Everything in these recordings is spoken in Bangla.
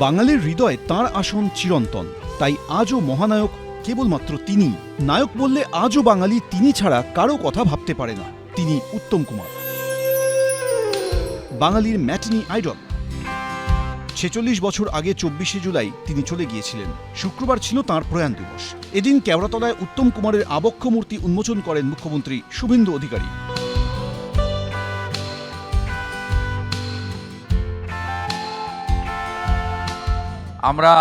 বাঙালির হৃদয়ে তাঁর আসন চিরন্তন, তাই আজও মহানায়ক কেবলমাত্র তিনি। নায়ক বললে আজও বাঙালি তিনি ছাড়া কারো কথা ভাবতে পারে না। তিনি উত্তম কুমার, বাঙালির ম্যাটিনি আইডল। ৪৬ বছর আগে ২৪শে জুলাই তিনি চলে গিয়েছিলেন। শুক্রবার ছিল তাঁর প্রয়াণ দিবস। এদিন কেওড়াতলায় উত্তম কুমারের আবক্ষ মূর্তি উন্মোচন করেন মুখ্যমন্ত্রী শুভেন্দু অধিকারী। আমরা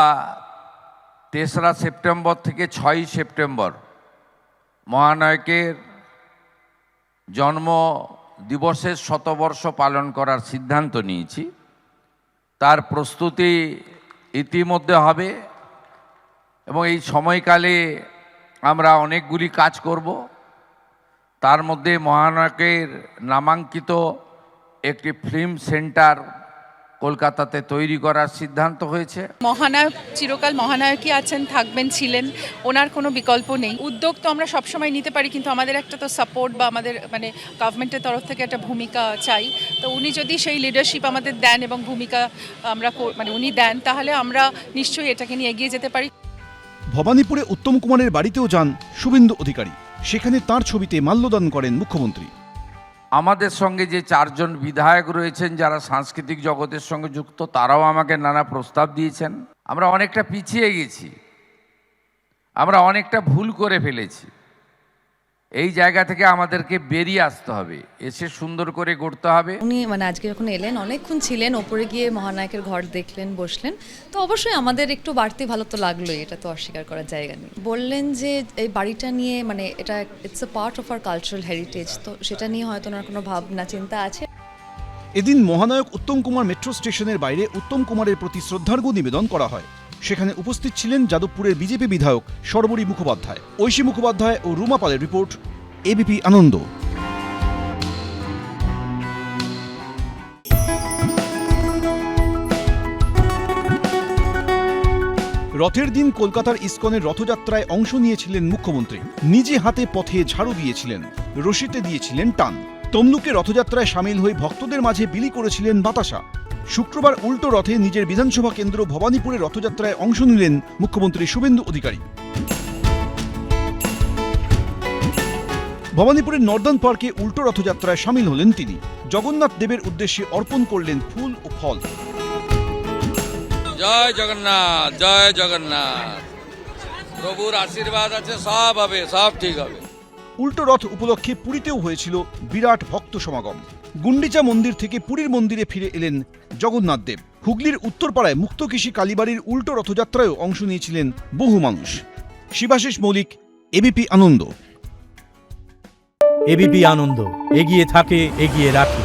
৩রা সেপ্টেম্বর থেকে ৬ই সেপ্টেম্বর মহানায়কের জন্ম দিবসের শতবর্ষ পালন করার সিদ্ধান্ত নিয়েছি। তার প্রস্তুতি ইতিমধ্যে হবে এবং এই সময়কালে আমরা অনেকগুলি কাজ করব। তার মধ্যে মহানায়কের নামাঙ্কিত একটি ফিল্ম সেন্টার কলকাতাতে তৈরি করার সিদ্ধান্ত হয়েছে। মহানায়ক চিরকাল মহানায়কই আছেন, থাকবেন, ছিলেন, ওনার কোনো বিকল্প নেই। উদ্যোগ তো আমরা সবসময় নিতে পারি, কিন্তু আমাদের একটা তো সাপোর্ট বা আমাদের গভর্নমেন্টের তরফ থেকে একটা ভূমিকা চাই। তো উনি যদি সেই লিডারশিপ আমাদের দেন এবং ভূমিকা আমরা উনি দেন, তাহলে আমরা নিশ্চয়ই এটাকে নিয়ে এগিয়ে যেতে পারি। ভবানীপুরে উত্তম কুমারের বাড়িতেও যান শুভেন্দু অধিকারী। সেখানে তাঁর ছবিতে মাল্যদান করেন মুখ্যমন্ত্রী। আমাদের সঙ্গে যে ৪ জন বিধায়ক রয়েছেন যারা সাংস্কৃতিক জগতের সঙ্গে যুক্ত, তারাও আমাকে নানা প্রস্তাব দিয়েছেন। আমরা অনেকটা পিছিয়ে গেছি, আমরা অনেকটা ভুল করে ফেলেছি। এই জায়গা থেকে আমাদেরকে বেরিয়ে আসতে হবে, এসে সুন্দর করে গড়তে হবে। উনি আজকে যখন এলেন অনেকক্ষণ ছিলেন, ওপরে গিয়ে মহানায়কের ঘর দেখলেন, বসলেন, তো অবশ্যই আমাদের একটু বাড়তি ভালো তো লাগলোই, এটা তো অস্বীকার করার জায়গা নেই। বললেন যে এই বাড়িটা নিয়ে এটা it's a part of our cultural heritage, তো সেটা নিয়ে হয়তো ওনার কোনো ভাবনা চিন্তা আছে। এদিন মহানায়ক উত্তম কুমার মেট্রো স্টেশনের বাইরে উত্তম কুমারের প্রতি শ্রদ্ধার্ঘ্য নিবেদন করা হয়। সেখানে উপস্থিত ছিলেন যাদবপুরের বিজেপি বিধায়ক শর্বরী মুখোপাধ্যায়, ঐশী মুখোপাধ্যায় ও রুমা পালের রিপোর্ট, এবিপি আনন্দ। রথের দিন কলকাতার ইসকনের রথযাত্রায় অংশ নিয়েছিলেন মুখ্যমন্ত্রী। নিজে হাতে পথে ঝাড়ু দিয়েছিলেন, রশিতে দিয়েছিলেন টান। তমলুকে রথযাত্রায় সামিল হয়ে ভক্তদের মাঝে বিলি করেছিলেন বাতাসা। শুক্রবার উল্টো রথে নিজের বিধানসভা কেন্দ্র ভবানীপুরে রথযাত্রায় অংশ নিলেন মুখ্যমন্ত্রী শুভেন্দু অধিকারী। ভবানীপুরের নর্দার্ন পার্কে উল্টো রথযাত্রায় সামিল হলেন তিনি। জগন্নাথ দেবের উদ্দেশ্যে অর্পণ করলেন ফুল ও ফল। জয় জগন্নাথ, জয় জগন্নাথ। প্রভুর আশীর্বাদ আছে, সব হবে, সব ঠিক হবে। উল্টো রথ উপলক্ষে পুরীতেও হয়েছিল বিরাট ভক্ত সমাগম। গুন্ডিচা মন্দির থেকে পুরীর মন্দিরে ফিরে এলেন জগন্নাথ দেব। হুগলির উত্তরপাড়ায় মুক্তকেশী কালীবাড়ির উল্টো রথযাত্রায়ও অংশ নিয়েছিলেন বহু মানুষ। শিবাশিস মৌলিক, এবিপি আনন্দ। এবিপি আনন্দ, এগিয়ে থাকে, এগিয়ে রাখে।